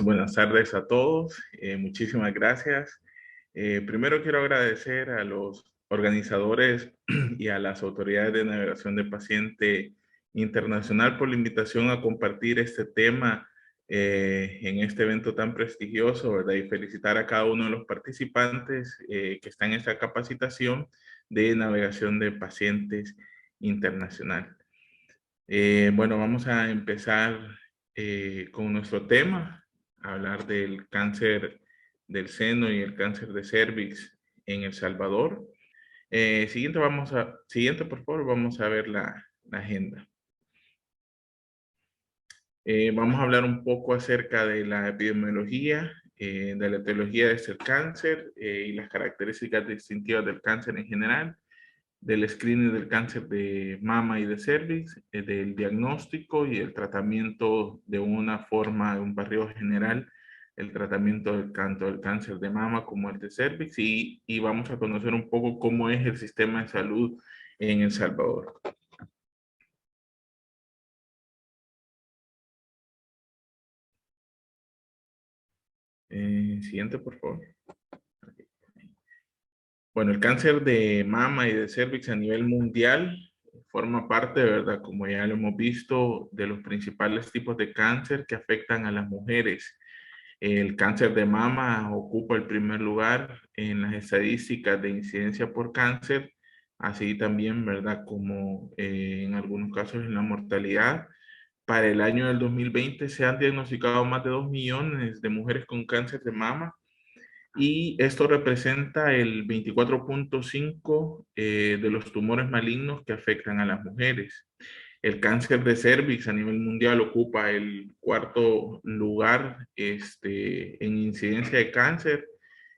Buenas tardes a todos, muchísimas gracias. Primero quiero agradecer a los organizadores y a las autoridades de navegación de paciente internacional por la invitación a compartir este tema en este evento tan prestigioso, ¿verdad? Y felicitar a cada uno de los participantes que están en esta capacitación de navegación de pacientes internacional. Bueno, vamos a empezar con nuestro tema, hablar del cáncer del seno y el cáncer de cervix en El Salvador. Siguiente, por favor, vamos a ver la agenda. Vamos a hablar un poco acerca de la epidemiología, de la etiología de este cáncer y las características distintivas del cáncer en general, del screening del cáncer de mama y de cervix, del diagnóstico y el tratamiento de una forma, de un barrido general, el tratamiento tanto del cáncer de mama como el de cervix y vamos a conocer un poco cómo es el sistema de salud en El Salvador. Siguiente, por favor. Bueno, el cáncer de mama y de cervix a nivel mundial forma parte, ¿verdad? Como ya lo hemos visto, de los principales tipos de cáncer que afectan a las mujeres. El cáncer de mama ocupa el primer lugar en las estadísticas de incidencia por cáncer, así también, ¿verdad? Como en algunos casos en la mortalidad. Para el año del 2020 se han diagnosticado más de 2 millones de mujeres con cáncer de mama y esto representa el 24.5 de los tumores malignos que afectan a las mujeres. El cáncer de cervix a nivel mundial ocupa el cuarto lugar en incidencia de cáncer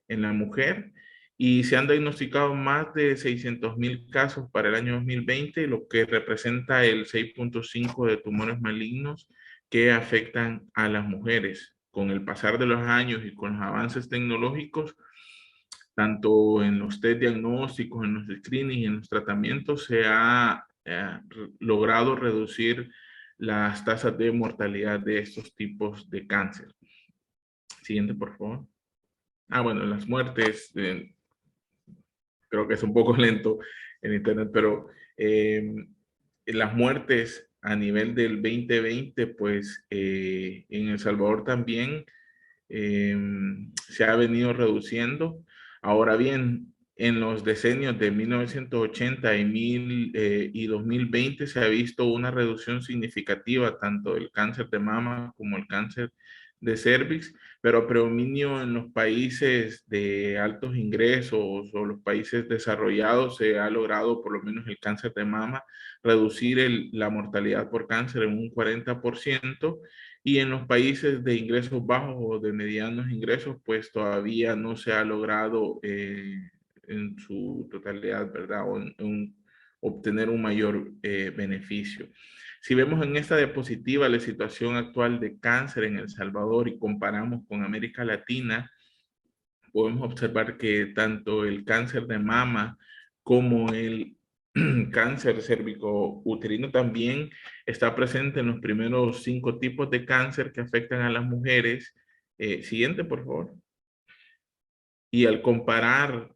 en la mujer y se han diagnosticado más de 600,000 casos para el año 2020, lo que representa el 6.5 de tumores malignos que afectan a las mujeres. Con el pasar de los años y con los avances tecnológicos, tanto en los test diagnósticos, en los screenings y en los tratamientos, se ha logrado reducir las tasas de mortalidad de estos tipos de cáncer. Siguiente, por favor. Bueno, las muertes, creo que es un poco lento en internet, pero las muertes a nivel del 2020, pues en El Salvador también se ha venido reduciendo. Ahora bien, en los decenios de 1980 y 2020 se ha visto una reducción significativa tanto del cáncer de mama como el cáncer de cervix, pero predominio en los países de altos ingresos o los países desarrollados se ha logrado, por lo menos el cáncer de mama, reducir la mortalidad por cáncer en un 40%, y en los países de ingresos bajos o de medianos ingresos, pues todavía no se ha logrado en su totalidad, ¿verdad? O obtener un mayor beneficio. Si vemos en esta diapositiva la situación actual de cáncer en El Salvador y comparamos con América Latina, podemos observar que tanto el cáncer de mama como el cáncer cérvico-uterino también está presente en los primeros 5 tipos de cáncer que afectan a las mujeres. Siguiente, por favor. Y al comparar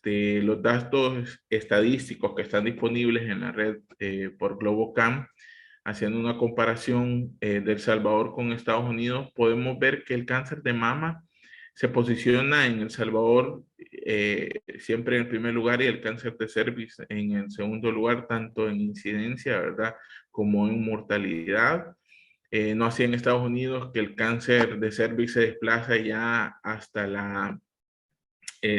los datos estadísticos que están disponibles en la red por Globocam, haciendo una comparación de El Salvador con Estados Unidos, podemos ver que el cáncer de mama se posiciona en El Salvador siempre en el primer lugar y el cáncer de cervix en el segundo lugar, tanto en incidencia, ¿verdad?, como en mortalidad. No así en Estados Unidos, que el cáncer de cervix se desplaza ya hasta la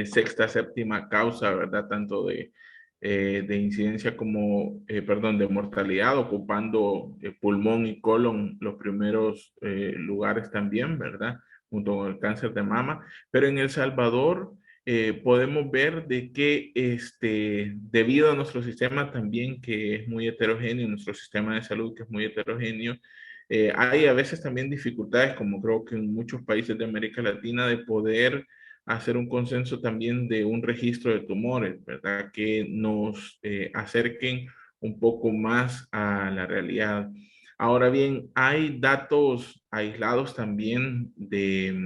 sexta, séptima causa, ¿verdad?, tanto de incidencia como, perdón, de mortalidad, ocupando pulmón y colon los primeros lugares también, ¿verdad?, junto con el cáncer de mama. Pero en El Salvador podemos ver de que debido a nuestro sistema también que es muy heterogéneo, nuestro sistema de salud que es muy heterogéneo, hay a veces también dificultades, como creo que en muchos países de América Latina, de poder hacer un consenso también de un registro de tumores, ¿verdad? Que nos acerquen un poco más a la realidad. Ahora bien, hay datos aislados también de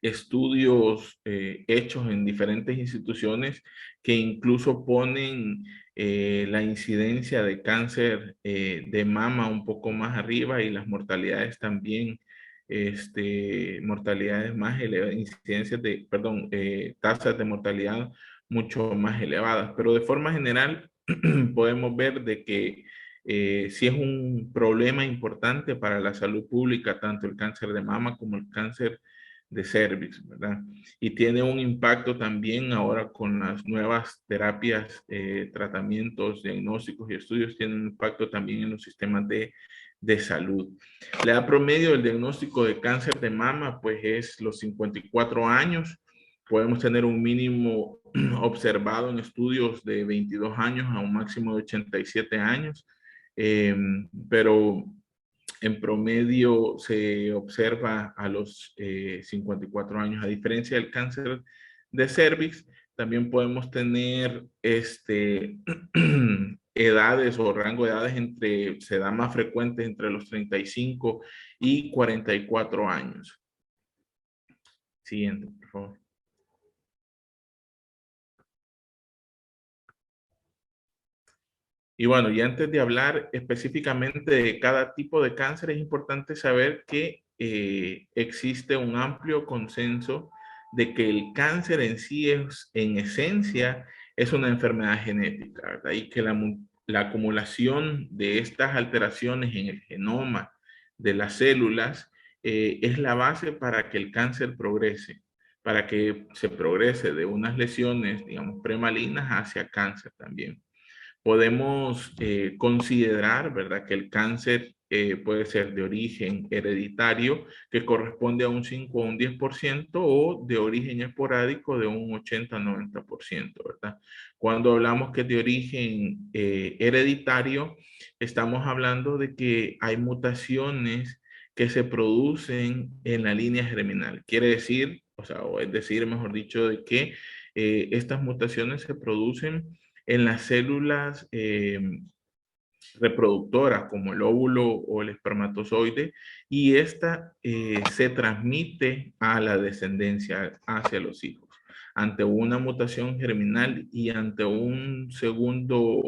estudios hechos en diferentes instituciones que incluso ponen la incidencia de cáncer de mama un poco más arriba y las mortalidades también, mortalidades más elevadas, incidencias de, perdón, tasas de mortalidad mucho más elevadas. Pero de forma general podemos ver de que sí es un problema importante para la salud pública, tanto el cáncer de mama como el cáncer de cervix, ¿verdad? Y tiene un impacto también ahora con las nuevas terapias, tratamientos, diagnósticos y estudios, tiene un impacto también en los sistemas de salud. La edad promedio del diagnóstico de cáncer de mama, pues es los 54 años. Podemos tener un mínimo observado en estudios de 22 años a un máximo de 87 años, pero en promedio se observa a los 54 años. A diferencia del cáncer de cervix, también podemos tener edades o rango de edades se da más frecuente entre los 35 y 44 años. Siguiente, por favor. Y bueno, y antes de hablar específicamente de cada tipo de cáncer, es importante saber que existe un amplio consenso de que el cáncer en sí es, en esencia, es una enfermedad genética, ¿verdad? Y que la acumulación de estas alteraciones en el genoma de las células es la base para que el cáncer progrese, para que se progrese de unas lesiones, digamos, premalignas hacia cáncer también. Podemos considerar, ¿verdad?, que el cáncer puede ser de origen hereditario, que corresponde a un 5 o un 10%, o de origen esporádico de un 80-90%, ¿verdad? Cuando hablamos que es de origen hereditario, estamos hablando de que hay mutaciones que se producen en la línea germinal. Quiere decir, o sea, o es decir, mejor dicho, de que estas mutaciones se producen en las células reproductoras como el óvulo o el espermatozoide, y esta se transmite a la descendencia hacia los hijos. Ante una mutación germinal y ante un segundo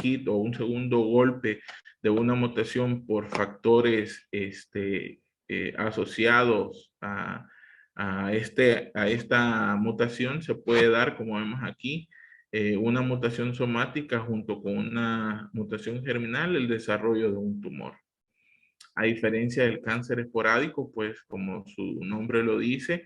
hit o un segundo golpe de una mutación por factores asociados a esta mutación, se puede dar, como vemos aquí, una mutación somática junto con una mutación germinal, el desarrollo de un tumor. A diferencia del cáncer esporádico, pues como su nombre lo dice,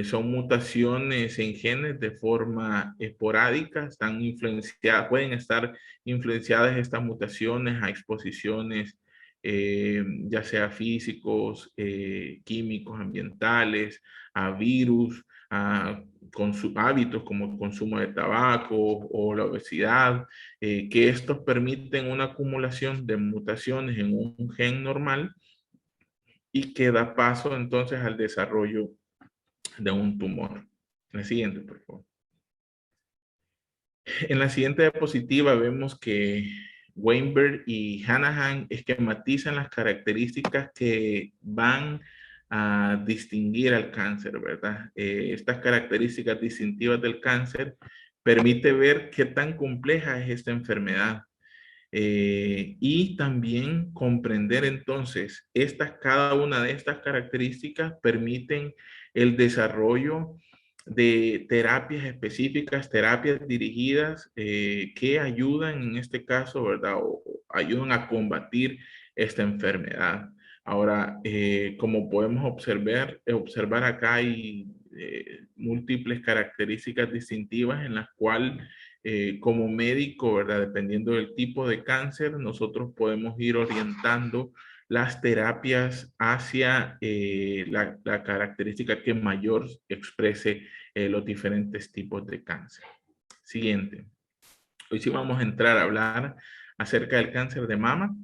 son mutaciones en genes de forma esporádica, están influenciadas, pueden estar influenciadas estas mutaciones a exposiciones, ya sea físicos, químicos, ambientales, a virus, con sus hábitos como el consumo de tabaco o la obesidad, que estos permiten una acumulación de mutaciones en un gen normal y que da paso entonces al desarrollo de un tumor. La siguiente, por favor. En la siguiente diapositiva vemos que Weinberg y Hanahan esquematizan las características que van a distinguir al cáncer, ¿verdad? Estas características distintivas del cáncer permite ver qué tan compleja es esta enfermedad. Y también comprender entonces cada una de estas características permiten el desarrollo de terapias específicas, terapias dirigidas que ayudan en este caso, ¿verdad? O ayudan a combatir esta enfermedad. Ahora, como podemos observar acá hay múltiples características distintivas en las cuales como médico, ¿verdad? Dependiendo del tipo de cáncer, nosotros podemos ir orientando las terapias hacia la característica que mayor exprese los diferentes tipos de cáncer. Siguiente. Hoy sí vamos a entrar a hablar acerca del cáncer de mama.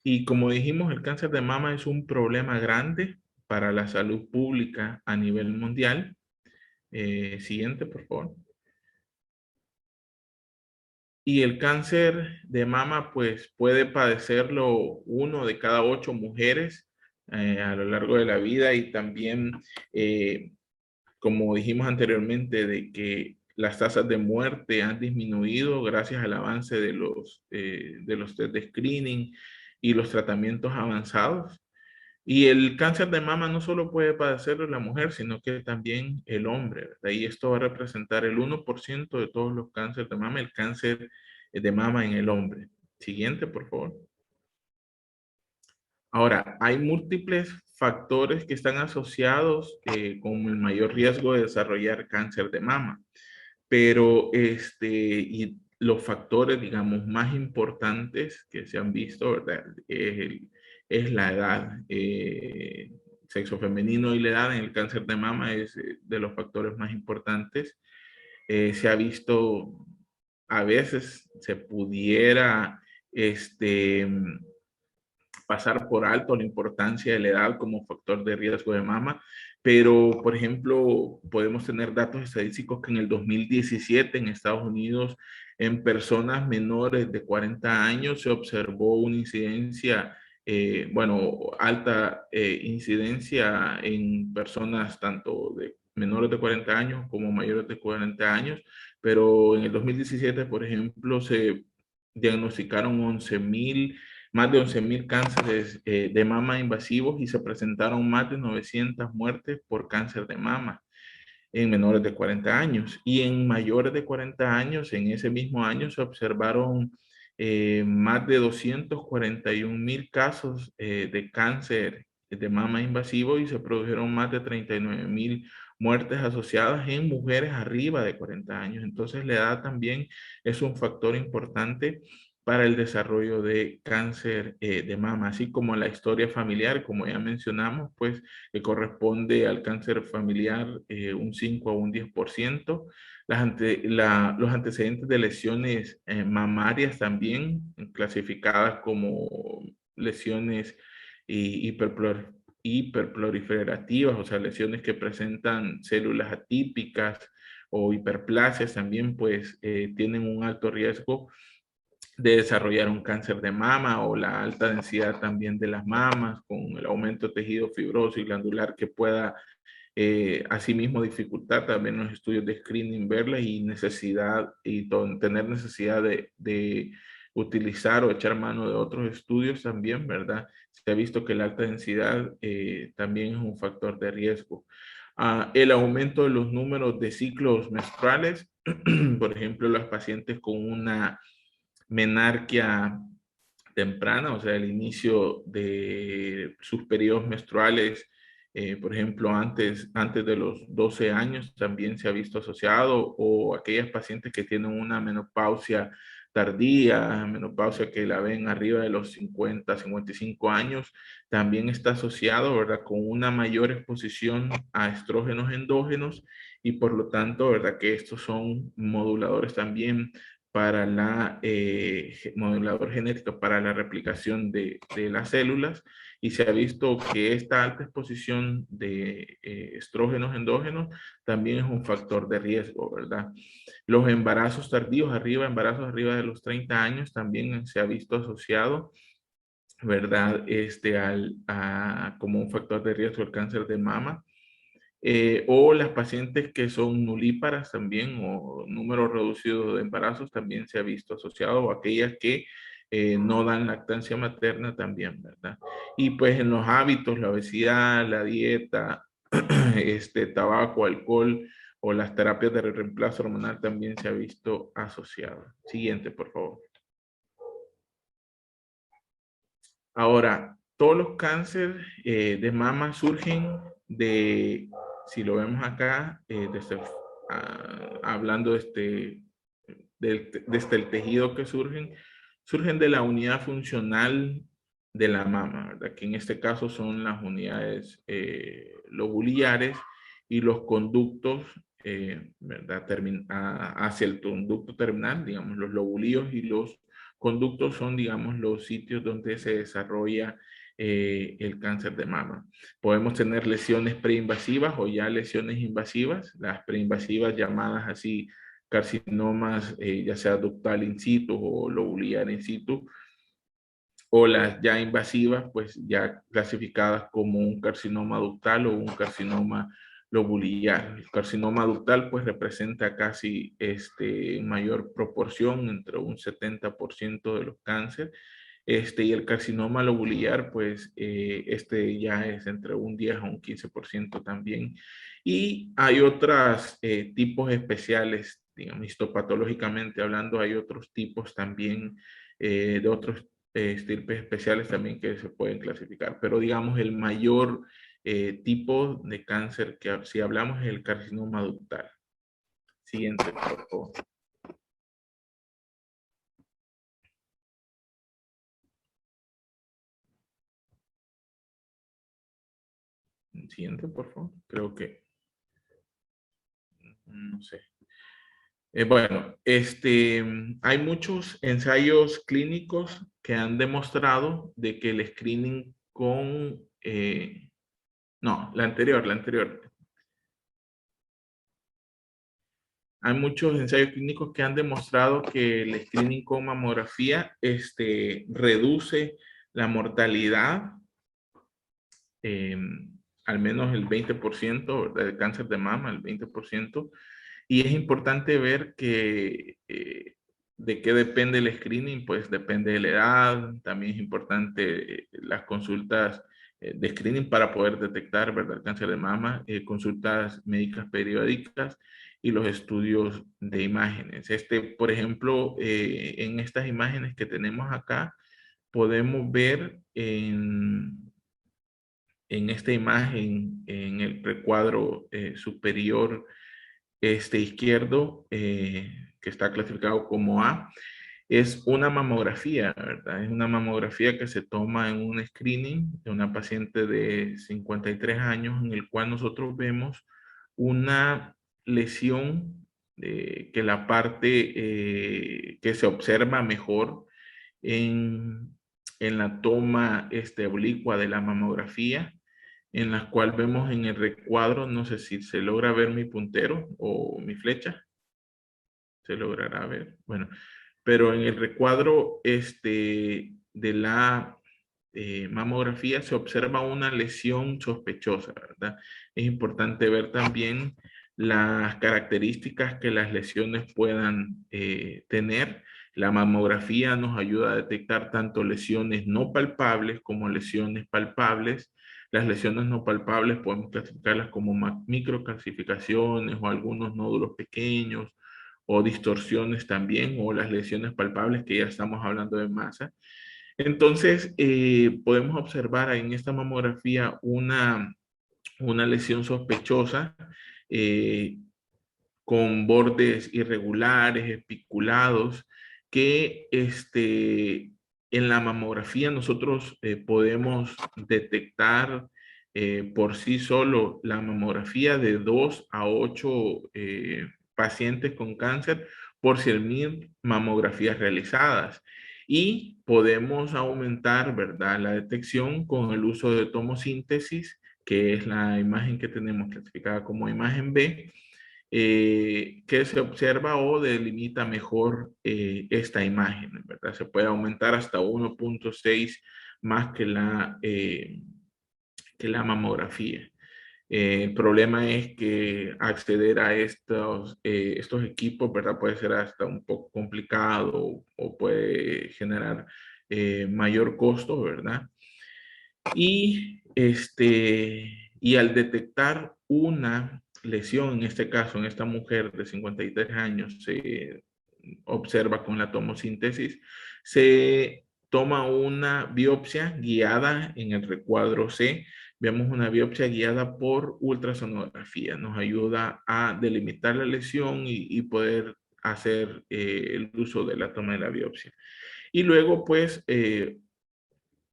Y como dijimos, el cáncer de mama es un problema grande para la salud pública a nivel mundial. Siguiente, por favor. Y el cáncer de mama, pues puede padecerlo 1 de cada 8 mujeres a lo largo de la vida y también, como dijimos anteriormente, de que las tasas de muerte han disminuido gracias al avance de los test de screening y los tratamientos avanzados. Y el cáncer de mama no solo puede padecerlo la mujer, sino que también el hombre, ¿verdad? Y esto va a representar el 1% de todos los cánceres de mama, el cáncer de mama en el hombre. Siguiente, por favor. Ahora, hay múltiples factores que están asociados con el mayor riesgo de desarrollar cáncer de mama, pero y los factores, digamos, más importantes que se han visto, ¿verdad? Es la edad, sexo femenino y la edad en el cáncer de mama es de los factores más importantes. Se ha visto, a veces se pudiera, pasar por alto la importancia de la edad como factor de riesgo de mama, pero por ejemplo, podemos tener datos estadísticos que en el 2017 en Estados Unidos, en personas menores de 40 años, se observó una incidencia, alta incidencia en personas tanto de menores de 40 años como mayores de 40 años, pero en el 2017, por ejemplo, se diagnosticaron más de 11,000 cánceres de mama invasivos y se presentaron más de 900 muertes por cáncer de mama en menores de 40 años. Y en mayores de 40 años, en ese mismo año, se observaron más de 241,000 casos de cáncer de mama invasivo y se produjeron más de 39,000 muertes asociadas en mujeres arriba de 40 años. Entonces, la edad también es un factor importante para el desarrollo de cáncer de mama, así como la historia familiar, como ya mencionamos, pues que corresponde al cáncer familiar un 5 a un 10%. Los antecedentes de lesiones mamarias también, clasificadas como lesiones hiperproliferativas, o sea, lesiones que presentan células atípicas o hiperplasias también, pues tienen un alto riesgo de desarrollar un cáncer de mama o la alta densidad también de las mamas con el aumento de tejido fibroso y glandular que pueda asimismo dificultar también los estudios de screening, verlas y tener necesidad de utilizar o echar mano de otros estudios también, ¿verdad? Se ha visto que la alta densidad también es un factor de riesgo. El aumento de los números de ciclos menstruales, por ejemplo, las pacientes con una menarquia temprana, o sea, el inicio de sus periodos menstruales, por ejemplo, antes de los 12 años también se ha visto asociado, o aquellas pacientes que tienen una menopausia tardía, menopausia que la ven arriba de los 50, 55 años, también está asociado, ¿verdad?, con una mayor exposición a estrógenos endógenos y por lo tanto, ¿verdad?, que estos son moduladores también para modulador genético para la replicación de las células y se ha visto que esta alta exposición de estrógenos endógenos también es un factor de riesgo, ¿verdad? Los embarazos arriba de los 30 años también se ha visto asociado, ¿verdad? Como un factor de riesgo el cáncer de mama. O las pacientes que son nulíparas también o número reducido de embarazos también se ha visto asociado o aquellas que no dan lactancia materna también, ¿verdad? Y pues en los hábitos, la obesidad, la dieta, tabaco, alcohol o las terapias de reemplazo hormonal también se ha visto asociado. Siguiente, por favor. Ahora, todos los cánceres de mama surgen si lo vemos acá, hablando desde el tejido que surgen de la unidad funcional de la mama, ¿verdad? Que en este caso son las unidades lobulares y los conductos, ¿verdad? Hacia el conducto terminal, digamos, los lobulillos y los conductos son, digamos, los sitios donde se desarrolla el cáncer de mama. Podemos tener lesiones preinvasivas o ya lesiones invasivas, las preinvasivas llamadas así carcinomas, ya sea ductal in situ o lobular in situ, o las ya invasivas, pues ya clasificadas como un carcinoma ductal o un carcinoma lobular. El carcinoma ductal pues representa casi mayor proporción, entre un 70% de los cánceres. Y el carcinoma lobular, pues ya es entre un 10 a un 15% también. Y hay otros tipos especiales, digamos, histopatológicamente hablando, hay otros tipos también de otros estirpes especiales también que se pueden clasificar. Pero digamos, el mayor tipo de cáncer que si hablamos es el carcinoma ductal. Siguiente, por favor. Siguiente, por favor. Creo que, no sé. Bueno, hay muchos ensayos clínicos que han demostrado de que el screening con, no, la anterior. Hay muchos ensayos clínicos que han demostrado que el screening con mamografía, reduce la mortalidad, eh, al menos el 20%, ¿verdad? De cáncer de mama, el 20%. Y es importante ver que de qué depende el screening, pues depende de la edad, también es importante las consultas de screening para poder detectar, ¿verdad?, el cáncer de mama, consultas médicas periódicas y los estudios de imágenes. Por ejemplo, en estas imágenes que tenemos acá, podemos ver en esta imagen, en el recuadro superior izquierdo, que está clasificado como A, es una mamografía, ¿verdad? Es una mamografía que se toma en un screening de una paciente de 53 años, en el cual nosotros vemos una lesión que la parte que se observa mejor en la toma oblicua de la mamografía, en la cual vemos en el recuadro, no sé si se logra ver mi puntero o mi flecha, se logrará ver, bueno, pero en el recuadro de la mamografía se observa una lesión sospechosa, ¿verdad? Es importante ver también las características que las lesiones puedan tener. La mamografía nos ayuda a detectar tanto lesiones no palpables como lesiones palpables. Las lesiones no palpables podemos clasificarlas como microcalcificaciones o algunos nódulos pequeños o distorsiones también, o las lesiones palpables que ya estamos hablando de masa. Entonces, podemos observar en esta mamografía una lesión sospechosa eh, con bordes irregulares, espiculados, que en la mamografía nosotros podemos detectar por sí solo la mamografía de 2 a 8 pacientes con cáncer por 100,000 mamografías realizadas. Y podemos aumentar, ¿verdad?, la detección con el uso de tomosíntesis, que es la imagen que tenemos clasificada como imagen B, que se observa o delimita mejor esta imagen, ¿verdad? Se puede aumentar hasta 1.6 más que la mamografía. El problema es que acceder a estos equipos, ¿verdad?, puede ser hasta un poco complicado o puede generar mayor costo, ¿verdad? Y al detectar una lesión, en este caso, en esta mujer de 53 años, se observa con la tomosíntesis, se toma una biopsia guiada en el recuadro C. Vemos una biopsia guiada por ultrasonografía. Nos ayuda a delimitar la lesión y poder hacer el uso de la toma de la biopsia. Y luego, pues, en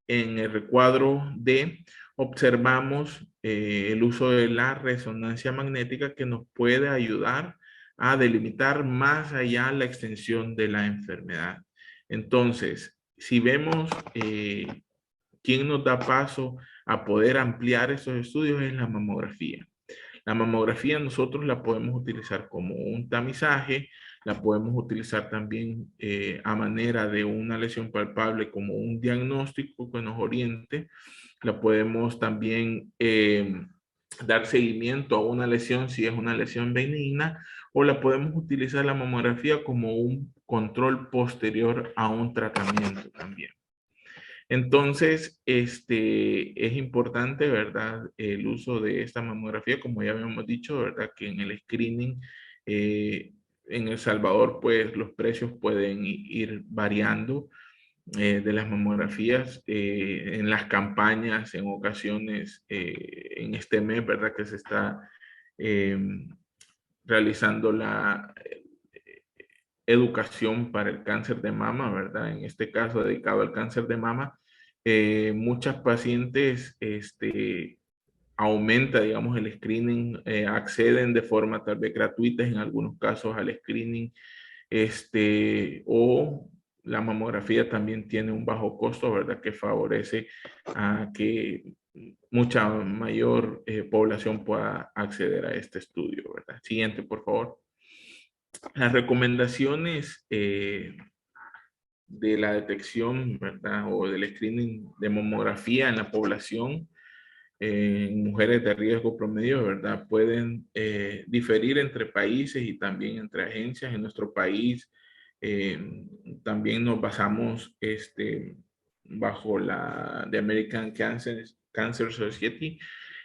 el recuadro D observamos el uso de la resonancia magnética, que nos puede ayudar a delimitar más allá la extensión de la enfermedad. Entonces, si vemos quien nos da paso a poder ampliar esos estudios es la mamografía. La mamografía nosotros la podemos utilizar como un tamizaje, la podemos utilizar también a manera de una lesión palpable como un diagnóstico que nos oriente, la podemos también dar seguimiento a una lesión si es una lesión benigna, o la podemos utilizar la mamografía como un control posterior a un tratamiento también. Entonces, es importante, ¿verdad? El uso de esta mamografía, como ya habíamos dicho, ¿verdad? Que en el screening en El Salvador, pues los precios pueden ir variando de las mamografías en las campañas, en ocasiones, en este mes, ¿verdad? Que se está eh, realizando la educación para el cáncer de mama, ¿verdad? En este caso dedicado al cáncer de mama, muchas pacientes aumenta, digamos, el screening, acceden de forma tal vez gratuita en algunos casos al screening, o la mamografía también tiene un bajo costo, ¿verdad? Que favorece a que mucha mayor población pueda acceder a este estudio, ¿verdad? Siguiente, por favor. Las recomendaciones de la detección, ¿verdad? O del screening de mamografía en la población, en mujeres de riesgo promedio, ¿verdad? Pueden diferir entre países y también entre agencias. En nuestro país eh, también nos basamos bajo la de American Cancer Society,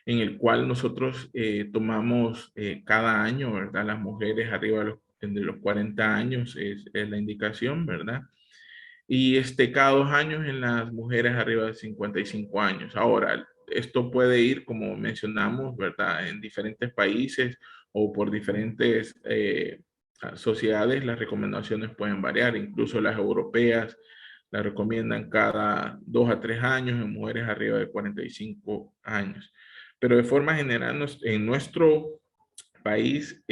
en el cual nosotros tomamos cada año, ¿verdad? Las mujeres arriba de los 40 años es la indicación, ¿verdad? Y cada 2 años en las mujeres arriba de 55 años. Ahora, esto puede ir, como mencionamos, ¿verdad? En diferentes países o por diferentes sociedades, las recomendaciones pueden variar. Incluso las europeas la recomiendan cada 2 a 3 años en mujeres arriba de 45 años. Pero de forma general, en nuestro país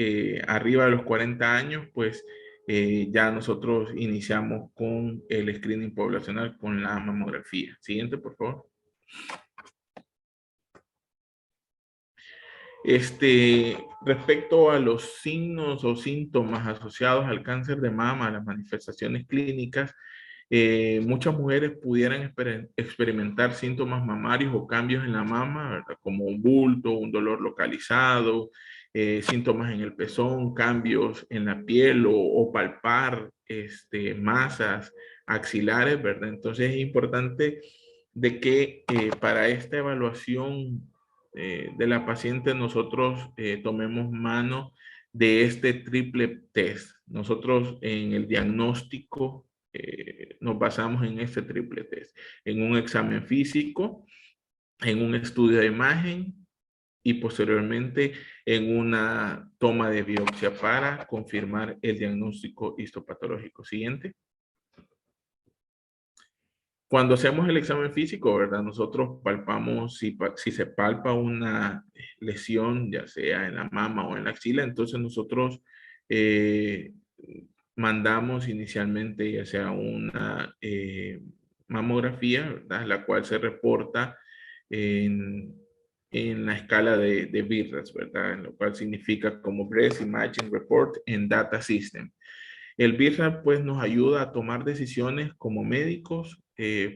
arriba de los 40 años, pues ya nosotros iniciamos con el screening poblacional con la mamografía. Siguiente, por favor. Respecto a los signos o síntomas asociados al cáncer de mama, las manifestaciones clínicas, muchas mujeres pudieran experimentar síntomas mamarios o cambios en la mama, ¿verdad? Como un bulto, un dolor localizado, síntomas en el pezón, cambios en la piel o palpar masas axilares, ¿verdad? Entonces es importante de que para esta evaluación de la paciente nosotros tomemos mano de este triple test. Nosotros en el diagnóstico nos basamos en este triple test, en un examen físico, en un estudio de imagen y posteriormente en una toma de biopsia para confirmar el diagnóstico histopatológico. Siguiente. Cuando hacemos el examen físico, ¿verdad? Nosotros palpamos, si se palpa una lesión, ya sea en la mama o en la axila, entonces nosotros eh, mandamos inicialmente ya sea una mamografía, ¿verdad? La cual se reporta en, en la escala de BIRAS, ¿verdad? Lo cual significa como Breast Imaging Report en Data System. El BIRAP pues nos ayuda a tomar decisiones como médicos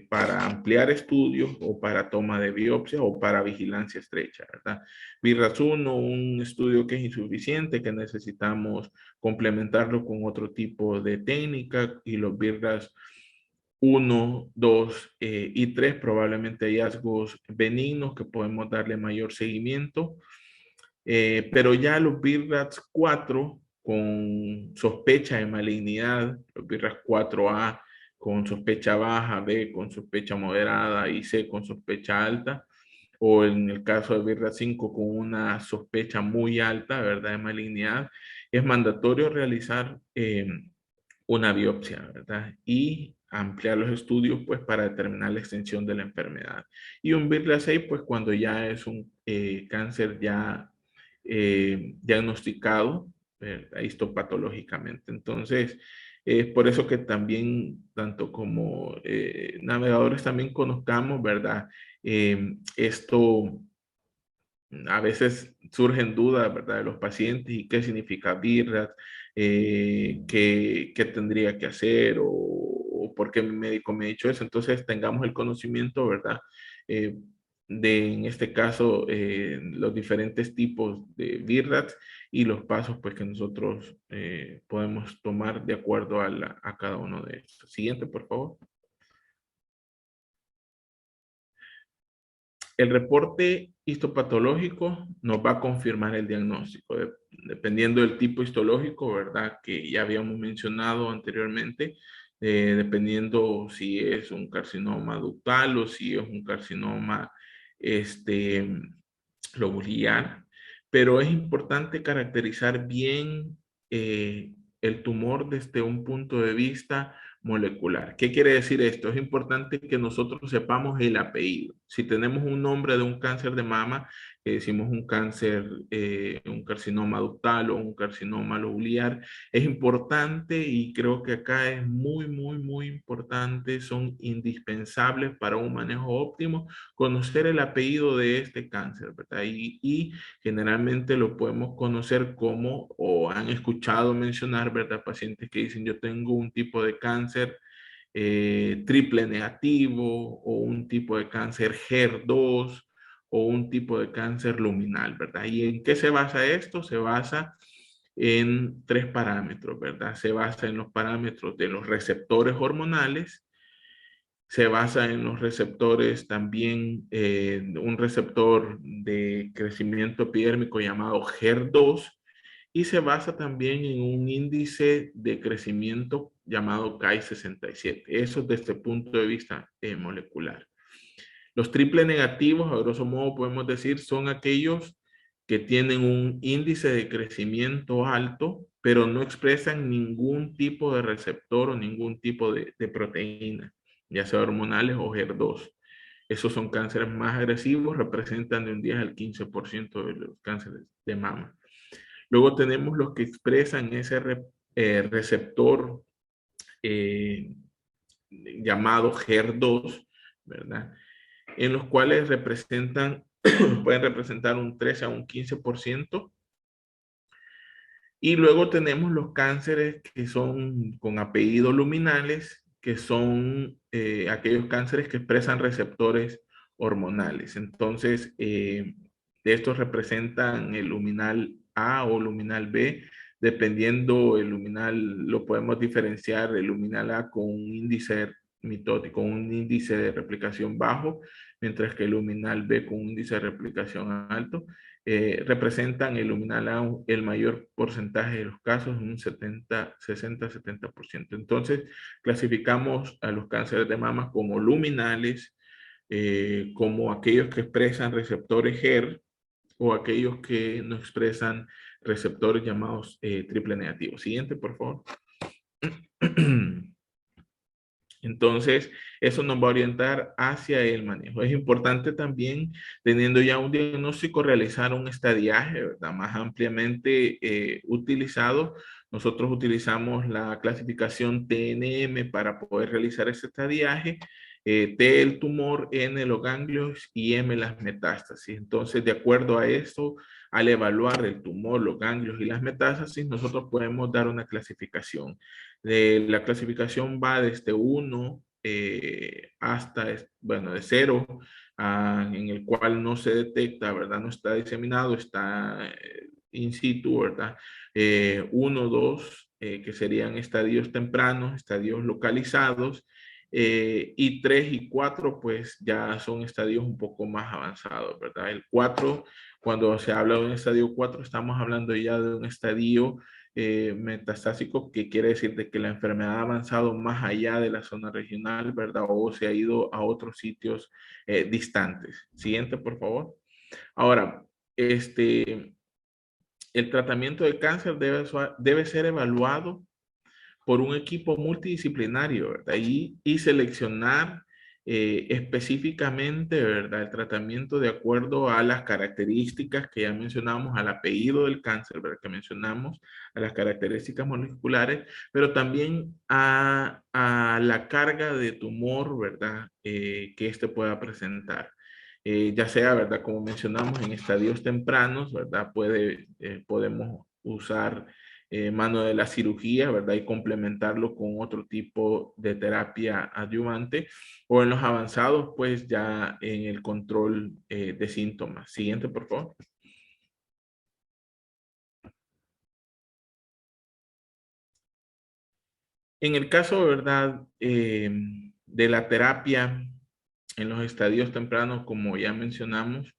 para ampliar estudios o para toma de biopsia o para vigilancia estrecha, ¿verdad? BIRAS 1, un estudio que es insuficiente, que necesitamos complementarlo con otro tipo de técnica, y los BIRAS 1, 2 y 3 probablemente hallazgos benignos que podemos darle mayor seguimiento. Pero ya los BIRATS 4 con sospecha de malignidad, los BIRATS 4A con sospecha baja, B con sospecha moderada y C con sospecha alta, o en el caso de BIRATS 5 con una sospecha muy alta, ¿verdad? De malignidad, es mandatorio realizar una biopsia, ¿verdad? Y ampliar los estudios, pues, para determinar la extensión de la enfermedad. Y un BIRATS 6, pues, cuando ya es un cáncer ya diagnosticado histopatológicamente. Entonces, Es por eso que también, tanto como navegadores, también conozcamos, ¿verdad? Esto a veces surgen dudas, ¿verdad? De los pacientes y qué significa BIRAT, qué tendría que hacer o por qué mi médico me ha dicho eso. Entonces tengamos el conocimiento, ¿verdad? Eh, en este caso, los diferentes tipos de BIRAT y los pasos pues, que nosotros podemos tomar de acuerdo a cada uno de estos. Siguiente, por favor. El reporte histopatológico nos va a confirmar el diagnóstico, dependiendo del tipo histológico, ¿verdad? Que ya habíamos mencionado anteriormente, dependiendo si es un carcinoma ductal o si es un carcinoma este, lobular. Pero es importante caracterizar bien el tumor desde un punto de vista molecular. ¿Qué quiere decir esto? Es importante que nosotros sepamos el apellido. Si tenemos un nombre de un cáncer de mama, que decimos un cáncer, un carcinoma ductal o un carcinoma lobular, es importante y creo que acá es muy importante, son indispensables para un manejo óptimo, conocer el apellido de este cáncer, ¿verdad? Y generalmente lo podemos conocer como, o han escuchado mencionar, ¿verdad? Pacientes que dicen, yo tengo un tipo de cáncer triple negativo o un tipo de cáncer HER2 o un tipo de cáncer luminal, ¿verdad? ¿Y en qué se basa esto? Se basa en tres parámetros, ¿verdad? Se basa en los parámetros de los receptores hormonales, se basa en los receptores también, un receptor de crecimiento epidérmico llamado HER2 y se basa también en un índice de crecimiento llamado Ki-67. Eso desde el punto de vista molecular. Los triple negativos, a grosso modo podemos decir, son aquellos que tienen un índice de crecimiento alto, pero no expresan ningún tipo de receptor o ningún tipo de proteína, ya sea hormonales o HER2. Esos son cánceres más agresivos, representan de un 10 al 15% de los cánceres de mama. Luego tenemos los que expresan ese receptor eh, llamado HER2, ¿verdad? En los cuales pueden representar un 13 a un 15%. Y luego tenemos los cánceres que son con apellidos luminales, que son aquellos cánceres que expresan receptores hormonales. Entonces, estos representan el luminal A o luminal B, dependiendo el luminal, lo podemos diferenciar el luminal A con un índice mitótico, un índice de replicación bajo, mientras que el luminal B con un índice de replicación alto. Representan el luminal A el mayor porcentaje de los casos, un 60-70%. Entonces, clasificamos a los cánceres de mama como luminales, como aquellos que expresan receptores HER o aquellos que no expresan receptores llamados triple negativos. Siguiente, por favor. Entonces, eso nos va a orientar hacia el manejo. Es importante también, teniendo ya un diagnóstico, realizar un estadiaje, ¿verdad? Más ampliamente utilizado. Nosotros utilizamos la clasificación TNM para poder realizar ese estadiaje. T el tumor, N los ganglios y M las metástasis. Entonces, de acuerdo a esto, al evaluar el tumor, los ganglios y las metástasis, nosotros podemos dar una clasificación. La clasificación va desde 1 hasta, bueno, de 0, en el cual no se detecta, ¿verdad? No está diseminado, está in situ, ¿verdad? 1, 2, que serían estadios tempranos, estadios localizados, y 3 y 4, pues ya son estadios un poco más avanzados, ¿verdad? El 4, cuando se habla de un estadio 4, estamos hablando ya de un estadio metastásico, que quiere decir de que la enfermedad ha avanzado más allá de la zona regional, ¿verdad? O se ha ido a otros sitios distantes. Siguiente, por favor. Ahora, el tratamiento de cáncer debe ser evaluado por un equipo multidisciplinario, ¿verdad? Y seleccionar específicamente, ¿verdad? El tratamiento de acuerdo a las características que ya mencionamos, al apellido del cáncer, ¿verdad? Que mencionamos, a las características moleculares, pero también a la carga de tumor, ¿verdad? Que éste pueda presentar. Ya sea, ¿verdad? Como mencionamos, en estadios tempranos, ¿verdad? Podemos usar mano de la cirugía, ¿verdad? Y complementarlo con otro tipo de terapia adyuvante, o en los avanzados, pues ya en el control de síntomas. Siguiente, por favor. En el caso, ¿verdad? De la terapia en los estadios tempranos, como ya mencionamos,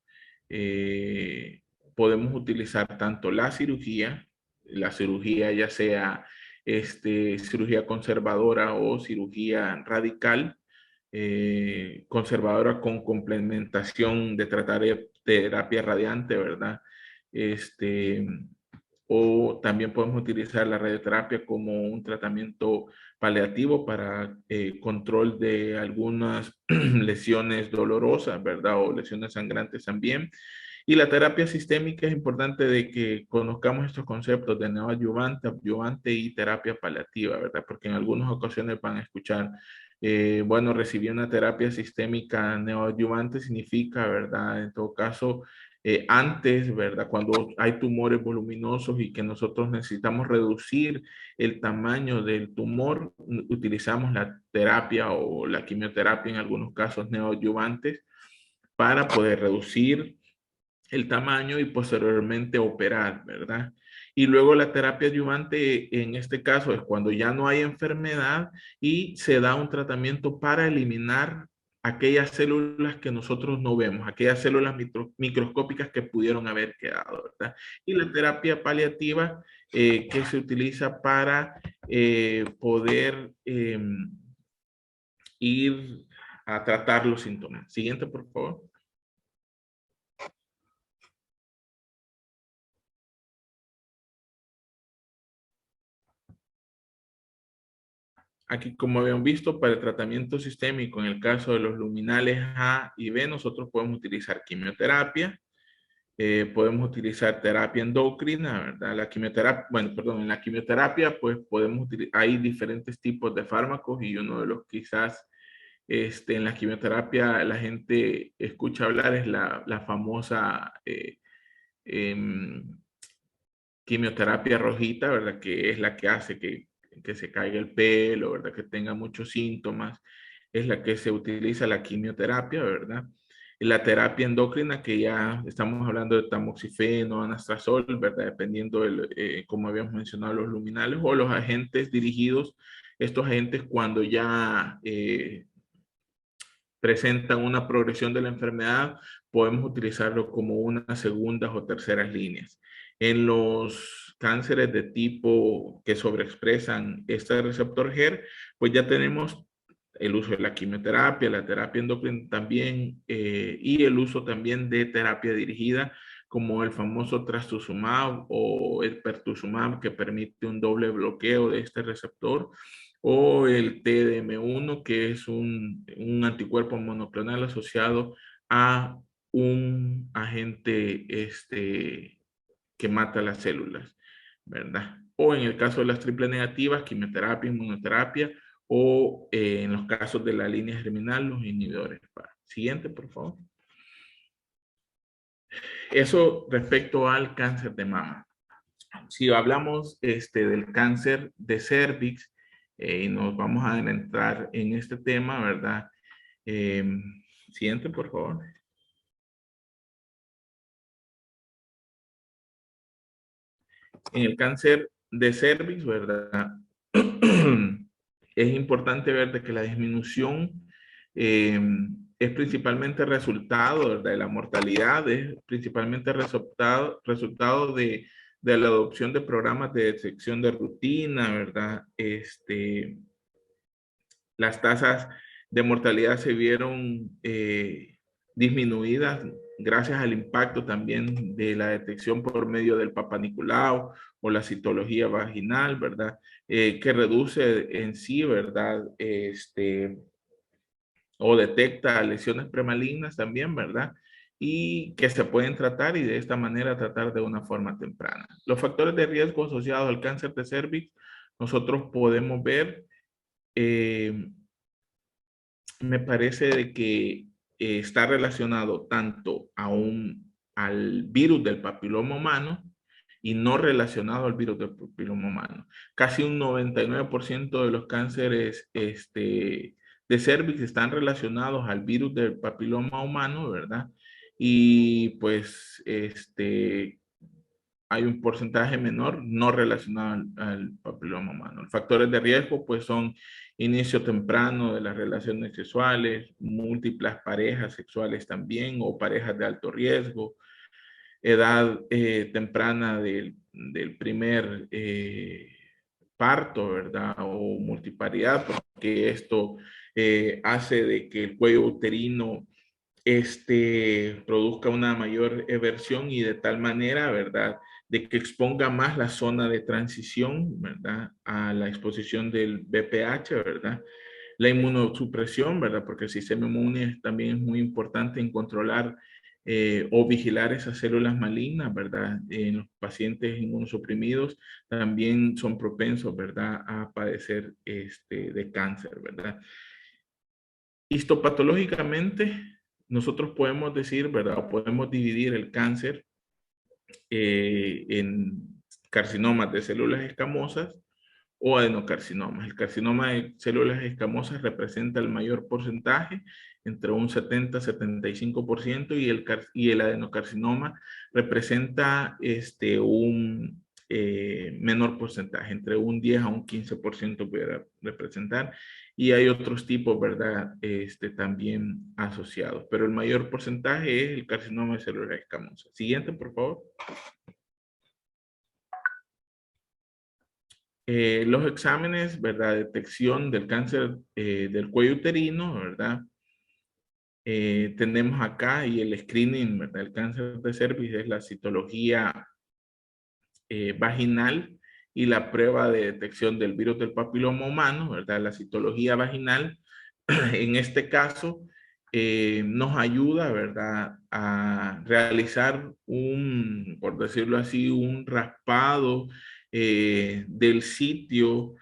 eh, podemos utilizar tanto la cirugía ya sea cirugía conservadora o cirugía radical, conservadora con complementación de tratar terapia radiante, ¿verdad? Este, o también podemos utilizar la radioterapia como un tratamiento paliativo para control de algunas lesiones dolorosas, ¿verdad? O lesiones sangrantes también. Y la terapia sistémica es importante de que conozcamos estos conceptos de neoadyuvante, adyuvante y terapia paliativa, ¿verdad? Porque en algunas ocasiones van a escuchar, bueno, recibir una terapia sistémica neoadyuvante significa, ¿verdad? En todo caso, antes, ¿verdad? Cuando hay tumores voluminosos y que nosotros necesitamos reducir el tamaño del tumor, utilizamos la terapia o la quimioterapia en algunos casos neoadyuvantes para poder reducir el tamaño y posteriormente operar, ¿verdad? Y luego la terapia adyuvante en este caso es cuando ya no hay enfermedad y se da un tratamiento para eliminar aquellas células que nosotros no vemos, aquellas células microscópicas que pudieron haber quedado, ¿verdad? Y la terapia paliativa que se utiliza para poder ir a tratar los síntomas. Siguiente, por favor. Aquí, como habían visto, para el tratamiento sistémico, en el caso de los luminales A y B, nosotros podemos utilizar quimioterapia, podemos utilizar terapia endocrina, ¿verdad? La quimioterapia, bueno, perdón, en la quimioterapia, pues podemos utilizar, hay diferentes tipos de fármacos y uno de los quizás, en la quimioterapia la gente escucha hablar es la famosa em, quimioterapia rojita, ¿verdad? Que es la que hace que se caiga el pelo, ¿verdad? Que tenga muchos síntomas. Es la que se utiliza la quimioterapia, ¿verdad? Y la terapia endocrina, que ya estamos hablando de tamoxifeno, anastrozol, ¿verdad? Dependiendo, como habíamos mencionado, los luminales o los agentes dirigidos. Estos agentes cuando ya presentan una progresión de la enfermedad, podemos utilizarlo como unas segundas o terceras líneas. En los cánceres de tipo que sobreexpresan este receptor GER, pues ya tenemos el uso de la quimioterapia, la terapia endocrina también, y el uso también de terapia dirigida, como el famoso trastuzumab o el pertuzumab, que permite un doble bloqueo de este receptor, o el TDM1, que es un anticuerpo monoclonal asociado a un agente que mata las células, ¿verdad? O en el caso de las triple negativas, quimioterapia, inmunoterapia, o en los casos de la línea germinal, los inhibidores. Siguiente, por favor. Eso respecto al cáncer de mama. Si hablamos del cáncer de cervix, y nos vamos a entrar en este tema, ¿verdad? Eh, Siguiente, por favor. En el cáncer de cervix, ¿verdad? Es importante ver de que la disminución eh, es principalmente resultado, ¿verdad? De la mortalidad, es principalmente resultado de la adopción de programas de detección de rutina, ¿verdad? Las tasas de mortalidad se vieron disminuidas gracias al impacto también de la detección por medio del Papa Nicolau o la citología vaginal, ¿verdad? Que reduce en sí, ¿verdad? o detecta lesiones premalignas también, ¿verdad? Y que se pueden tratar y de esta manera tratar de una forma temprana. Los factores de riesgo asociados al cáncer de cervix, nosotros podemos ver, eh, me parece de que está relacionado tanto al virus del papiloma humano y no relacionado al virus del papiloma humano. Casi un 99% de los cánceres de cervix están relacionados al virus del papiloma humano, ¿verdad? Y pues hay un porcentaje menor no relacionado al papiloma humano. Los factores de riesgo pues son inicio temprano de las relaciones sexuales, múltiples parejas sexuales también o parejas de alto riesgo, edad temprana del primer parto, ¿verdad? O multiparidad, porque esto hace de que el cuello uterino produzca una mayor eversión y de tal manera, ¿verdad? De que exponga más la zona de transición, ¿verdad? A la exposición del BPH, ¿verdad? La inmunosupresión, ¿verdad? Porque el sistema inmune también es muy importante en controlar o vigilar esas células malignas, ¿verdad? En los pacientes inmunosuprimidos también son propensos, ¿verdad? A padecer de cáncer, ¿verdad? Histopatológicamente, nosotros podemos decir, ¿verdad? O podemos dividir el cáncer en carcinomas de células escamosas o adenocarcinomas. El carcinoma de células escamosas representa el mayor porcentaje, entre un 70-75%, y el adenocarcinoma representa un menor porcentaje, entre un 10 a un 15% puede representar. Y hay otros tipos, ¿verdad? También asociados, pero el mayor porcentaje es el carcinoma de células escamosas. Siguiente, por favor. Los exámenes, ¿verdad? Detección del cáncer del cuello uterino, ¿verdad? Tenemos acá y el screening, ¿verdad? El cáncer de cervix es la citología vaginal y la prueba de detección del virus del papiloma humano, ¿verdad? La citología vaginal, en este caso, nos ayuda, ¿verdad? A realizar por decirlo así, un raspado del sitio,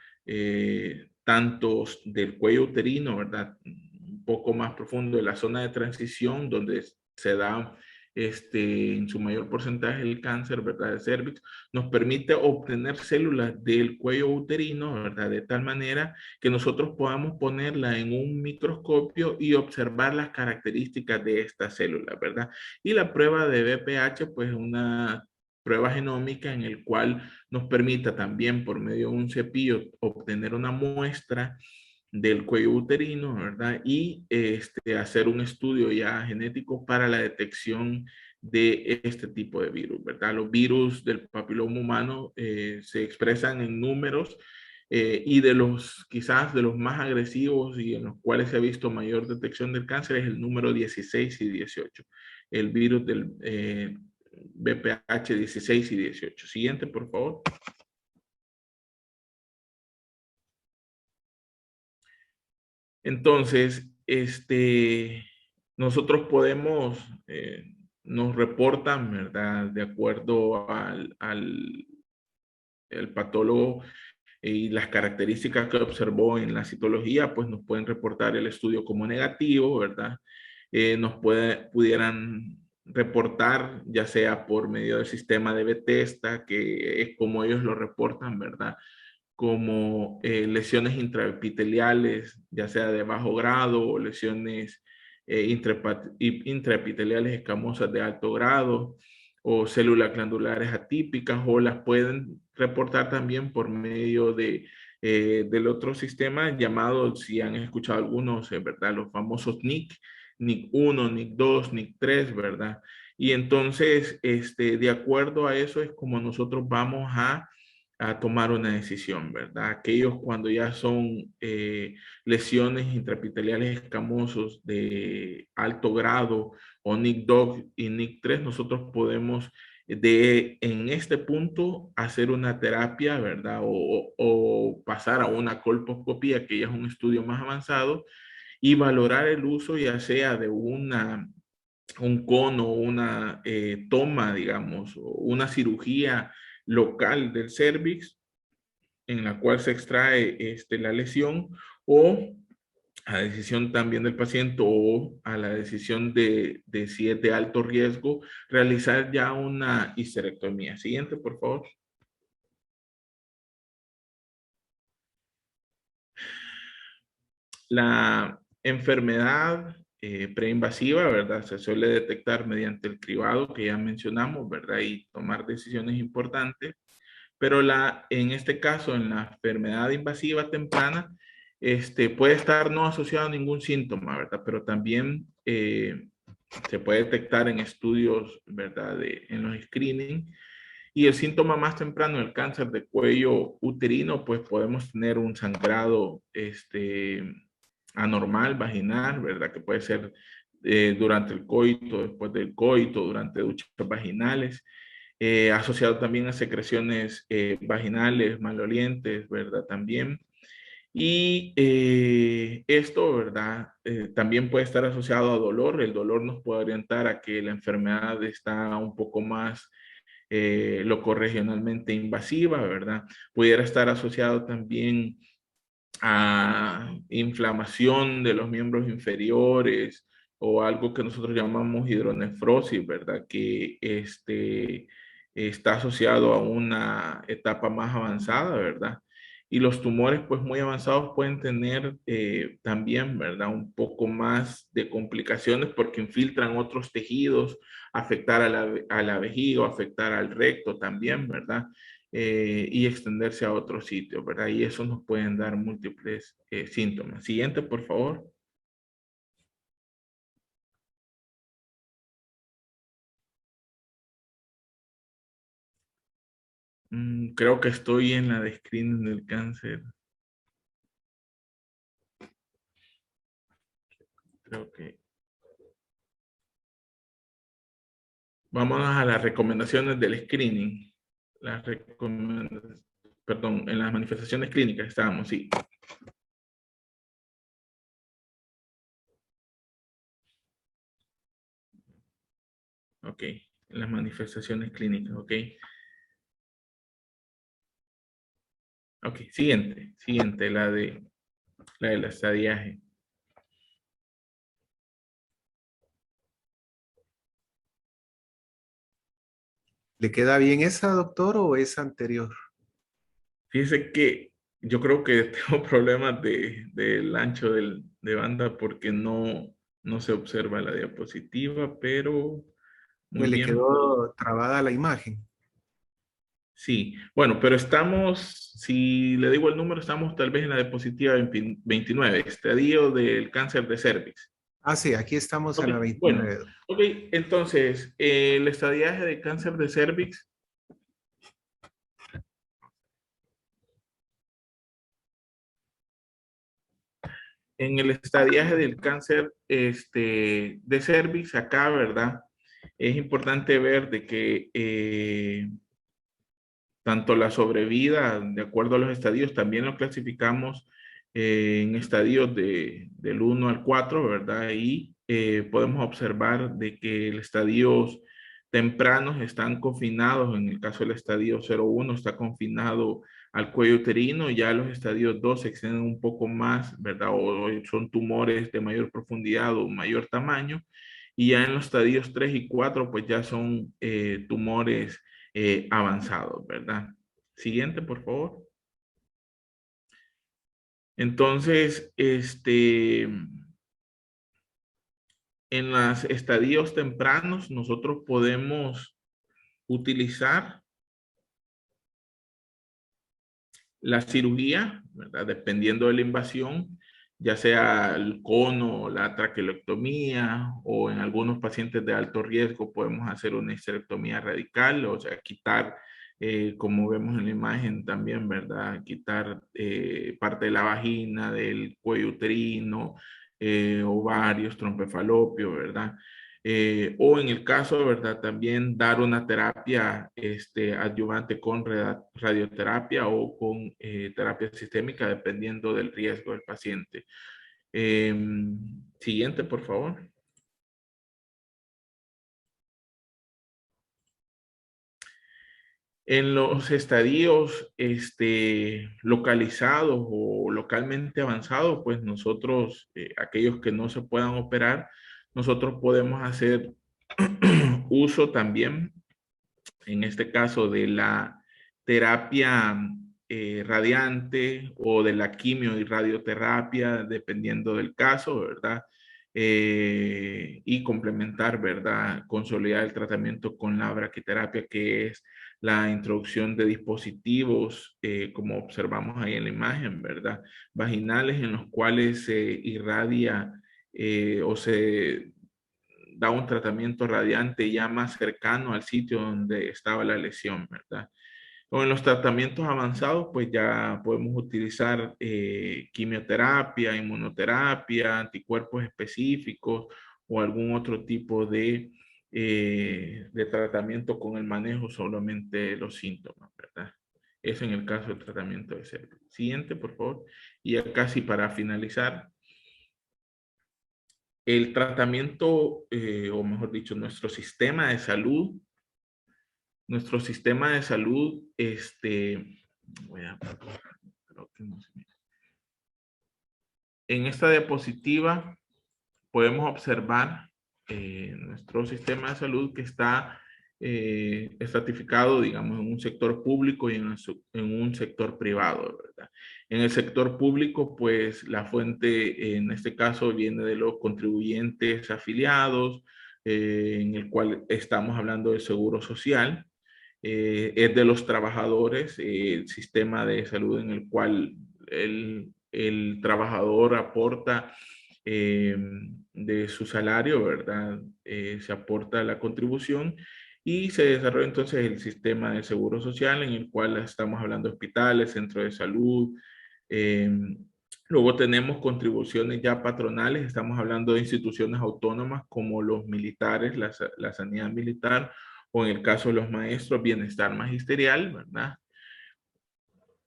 tanto del cuello uterino, ¿verdad? Un poco más profundo de la zona de transición, donde se da en su mayor porcentaje el cáncer, ¿verdad? De cervix, nos permite obtener células del cuello uterino, ¿verdad? De tal manera que nosotros podamos ponerla en un microscopio y observar las características de esta célula, ¿verdad? Y la prueba de BPH, pues una prueba genómica en el cual nos permita también por medio de un cepillo obtener una muestra del cuello uterino, ¿verdad? Y hacer un estudio ya genético para la detección de este tipo de virus, ¿verdad? Los virus del papiloma humano se expresan en números y quizás de los más agresivos y en los cuales se ha visto mayor detección del cáncer es el número 16 y 18, el virus del BPH 16 y 18. Siguiente, por favor. Entonces, nosotros podemos, nos reportan, ¿verdad? De acuerdo al el patólogo y las características que observó en la citología, pues nos pueden reportar el estudio como negativo, ¿verdad? Pudieran reportar, ya sea por medio del sistema de Bethesda, que es como ellos lo reportan, ¿verdad? Como lesiones intraepiteliales, ya sea de bajo grado, o lesiones intraepiteliales escamosas de alto grado, o células glandulares atípicas, o las pueden reportar también por medio del otro sistema llamado, si han escuchado algunos, ¿verdad? Los famosos NIC, NIC 1, NIC 2, NIC 3, ¿verdad? Y entonces, de acuerdo a eso es como nosotros vamos a tomar una decisión, ¿verdad? Aquellos cuando ya son lesiones intraepiteliales escamosos de alto grado o NIC2 y NIC3, nosotros podemos en este punto hacer una terapia, ¿verdad? O pasar a una colposcopía, que ya es un estudio más avanzado, y valorar el uso ya sea de un cono, una toma, digamos, o una cirugía local del cervix en la cual se extrae la lesión, o a decisión también del paciente o a la decisión de si es de alto riesgo, realizar ya una histerectomía. Siguiente, por favor. La enfermedad preinvasiva, ¿verdad? Se suele detectar mediante el cribado que ya mencionamos, ¿verdad? Y tomar decisiones importantes. Pero en este caso, en la enfermedad invasiva temprana, puede estar no asociado a ningún síntoma, ¿verdad? Pero también se puede detectar en estudios, ¿verdad? En los screening. Y el síntoma más temprano del cáncer de cuello uterino, pues podemos tener un sangrado anormal, vaginal, ¿verdad? Que puede ser durante el coito, después del coito, durante duchas vaginales, asociado también a secreciones vaginales malolientes, ¿verdad? También. Y esto, ¿verdad? También puede estar asociado a dolor. El dolor nos puede orientar a que la enfermedad está un poco más locorregionalmente invasiva, ¿verdad? Pudiera estar asociado también a inflamación de los miembros inferiores o algo que nosotros llamamos hidronefrosis, ¿verdad? Que está asociado a una etapa más avanzada, ¿verdad? Y los tumores, pues muy avanzados pueden tener también, ¿verdad? Un poco más de complicaciones porque infiltran otros tejidos, afectar a la vejiga, afectar al recto también, ¿verdad? Y extenderse a otros sitios, ¿verdad? Y eso nos pueden dar múltiples síntomas. Siguiente, por favor. Creo que estoy en la de screening del cáncer. Creo que... Vámonos a las recomendaciones del screening. Las recomendaciones, perdón, en las manifestaciones clínicas estábamos, sí. Ok, en las manifestaciones clínicas, ok. Ok, siguiente, la del estadiaje. ¿Le queda bien esa, doctor, o es anterior? Fíjese que yo creo que tengo problemas del ancho de banda porque no se observa la diapositiva, pero muy Pues le bien. quedó trabada la imagen. Sí, bueno, pero estamos, si le digo el número, estamos tal vez en la diapositiva 29, estadio del cáncer de cervix. Ah, sí, aquí estamos Ok, en la bueno, 29. ok, entonces, el estadiaje de cáncer de cervix. En el estadiaje del cáncer de cervix, acá, ¿verdad? Es importante ver de que tanto la sobrevida, de acuerdo a los estadios, también lo clasificamos en estadios del 1 al 4, ¿verdad? Y podemos observar de que los estadios tempranos están confinados, en el caso del estadio 0-1 está confinado al cuello uterino, ya los estadios 2 se extienden un poco más, ¿verdad? O son tumores de mayor profundidad o mayor tamaño, y ya en los estadios 3 y 4, pues ya son tumores avanzados, ¿verdad? Siguiente, por favor. Entonces, en los estadios tempranos, nosotros podemos utilizar la cirugía, ¿verdad? Dependiendo de la invasión, ya sea el cono, la traqueotomía, o en algunos pacientes de alto riesgo podemos hacer una histerectomía radical, o sea, quitar, como vemos en la imagen también, ¿verdad? Quitar parte de la vagina, del cuello uterino, ovarios, trompefalopio, ¿verdad? O en el caso, ¿verdad? También dar una terapia adyuvante con radioterapia o con terapia sistémica, dependiendo del riesgo del paciente. Siguiente, por favor. En los estadios localizados o localmente avanzados, pues nosotros, aquellos que no se puedan operar, nosotros podemos hacer uso también, en este caso, de la terapia radiante o de la quimio y radioterapia, dependiendo del caso, ¿verdad? Y complementar, ¿verdad? Consolidar el tratamiento con la braquiterapia, que es la introducción de dispositivos, como observamos ahí en la imagen, ¿verdad? Vaginales en los cuales se irradia o se da un tratamiento radiante ya más cercano al sitio donde estaba la lesión, ¿verdad? O en los tratamientos avanzados, pues ya podemos utilizar quimioterapia, inmunoterapia, anticuerpos específicos o algún otro tipo de tratamiento con el manejo solamente de los síntomas, ¿verdad? Eso en el caso del tratamiento de cervix. Siguiente, por favor. Y ya casi para finalizar, el tratamiento, o mejor dicho, nuestro sistema de salud, voy a, creo que no se mira. En esta diapositiva podemos observar nuestro sistema de salud que está estratificado, digamos, en un sector público y en un sector privado, ¿verdad? En el sector público, pues la fuente en este caso viene de los contribuyentes afiliados, en el cual estamos hablando del seguro social. Es de los trabajadores, el sistema de salud en el cual el trabajador aporta de su salario, ¿verdad? Se aporta la contribución y se desarrolla entonces el sistema de seguro social en el cual estamos hablando de hospitales, centros de salud. eh, Luego tenemos contribuciones ya patronales, estamos hablando de instituciones autónomas como los militares, la sanidad militar, o en el caso de los maestros, bienestar magisterial, ¿verdad?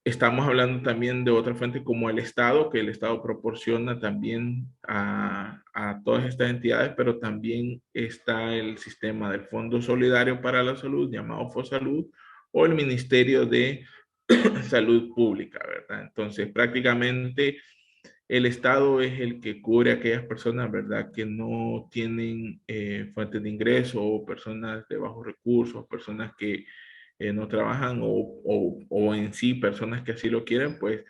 Estamos hablando también de otra fuente como el Estado, que el Estado proporciona también a todas estas entidades, pero también está el sistema del Fondo Solidario para la Salud, llamado FOSALUD, o el Ministerio de Salud Pública, ¿verdad? Entonces, prácticamente el Estado es el que cubre a aquellas personas, ¿verdad?, que no tienen fuentes de ingreso, o personas de bajos recursos, personas que no trabajan, o en sí personas que así lo quieren, pues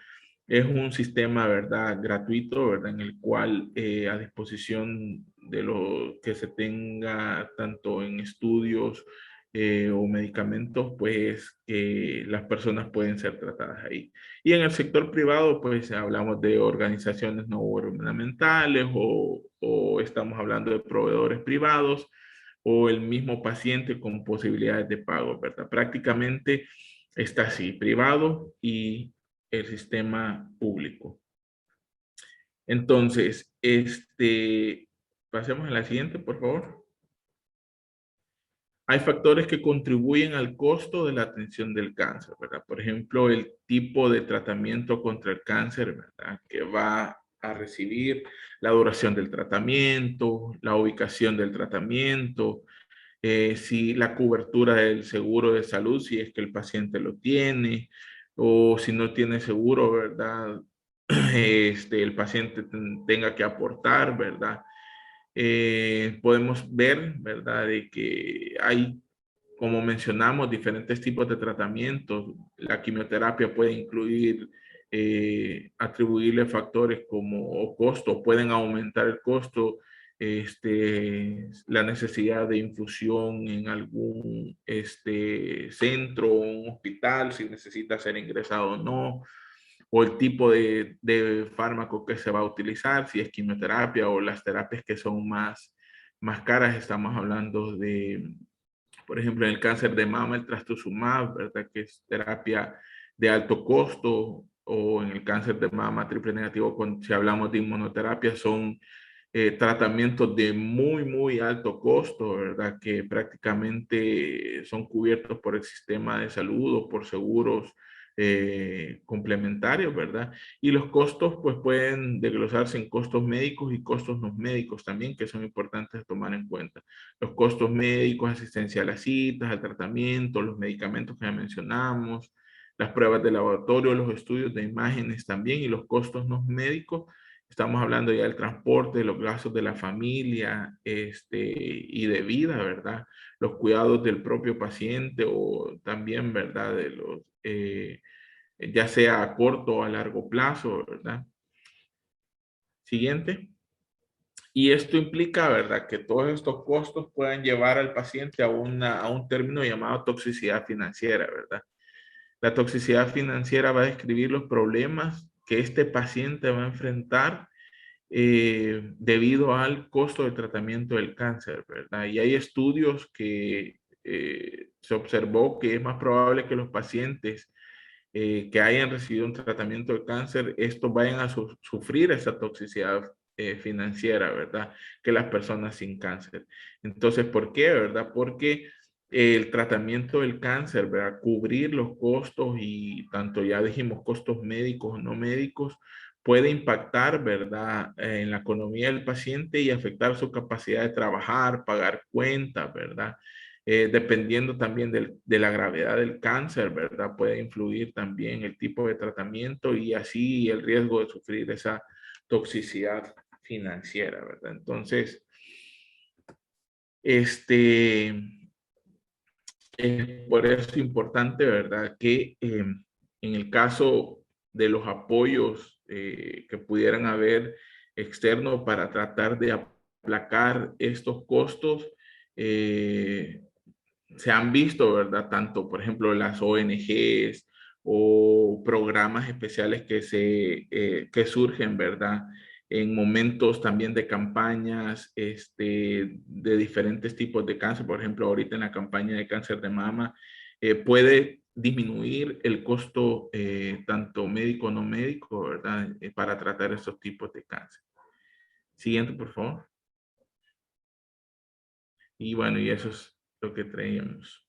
es un sistema, ¿verdad?, gratuito, ¿verdad?, en el cual a disposición de lo que se tenga tanto en estudios o medicamentos, pues las personas pueden ser tratadas ahí. Y en el sector privado, pues hablamos de organizaciones no gubernamentales, o estamos hablando de proveedores privados o el mismo paciente con posibilidades de pago, ¿verdad? Prácticamente está así, privado y el sistema público. Entonces, pasemos a la siguiente, por favor. Hay factores que contribuyen al costo de la atención del cáncer, ¿verdad? Por ejemplo, el tipo de tratamiento contra el cáncer, ¿verdad?, que va a recibir, la duración del tratamiento, la ubicación del tratamiento, si la cobertura del seguro de salud, si es que el paciente lo tiene, o si no tiene seguro, ¿verdad? El paciente tenga que aportar, ¿verdad? Podemos ver, ¿verdad?, de que hay, como mencionamos, diferentes tipos de tratamientos. La quimioterapia puede incluir, atribuirle factores como o costo, pueden aumentar el costo, la necesidad de infusión en algún centro o un hospital, si necesita ser ingresado o no, o el tipo de fármaco que se va a utilizar, si es quimioterapia o las terapias que son más caras. Estamos hablando de, por ejemplo, en el cáncer de mama, el trastuzumab, ¿verdad?, que es terapia de alto costo, o en el cáncer de mama triple negativo, si hablamos de inmunoterapia, son tratamientos de muy alto costo, ¿verdad?, que prácticamente son cubiertos por el sistema de salud o por seguros complementarios, ¿verdad? Y los costos, pues pueden desglosarse en costos médicos y costos no médicos también, que son importantes de tomar en cuenta. Los costos médicos, asistencia a las citas, al tratamiento, los medicamentos que ya mencionamos, las pruebas de laboratorio, los estudios de imágenes también, y los costos no médicos. Estamos hablando ya del transporte, de los gastos de la familia, y de vida, ¿verdad? Los cuidados del propio paciente o también, ¿verdad? De los, ya sea a corto o a largo plazo, ¿verdad? Siguiente. Y esto implica, ¿verdad? Que todos estos costos puedan llevar al paciente a un término llamado toxicidad financiera, ¿verdad? La toxicidad financiera va a describir los problemas que este paciente va a enfrentar debido al costo de tratamiento del cáncer, ¿verdad? Y hay estudios que se observó que es más probable que los pacientes que hayan recibido un tratamiento de cáncer, estos vayan a sufrir esa toxicidad financiera, ¿verdad? Que las personas sin cáncer. Entonces, ¿por qué, verdad? Porque el tratamiento del cáncer, ¿verdad? Cubrir los costos y tanto ya dijimos costos médicos o no médicos, puede impactar, ¿verdad? En la economía del paciente y afectar su capacidad de trabajar, pagar cuentas, ¿verdad? Dependiendo también de la gravedad del cáncer, ¿verdad? Puede influir también el tipo de tratamiento y así el riesgo de sufrir esa toxicidad financiera, ¿verdad? Entonces, este, por eso es importante, ¿verdad? Que en el caso de los apoyos que pudieran haber externos para tratar de aplacar estos costos, eh, se han visto, ¿verdad? Tanto, por ejemplo, las ONGs o programas especiales que surgen, ¿verdad? En momentos también de campañas de diferentes tipos de cáncer. Por ejemplo, ahorita en la campaña de cáncer de mama, puede disminuir el costo tanto médico o no médico, ¿verdad? Para tratar estos tipos de cáncer. Siguiente, por favor. Y bueno, y eso es lo que traíamos.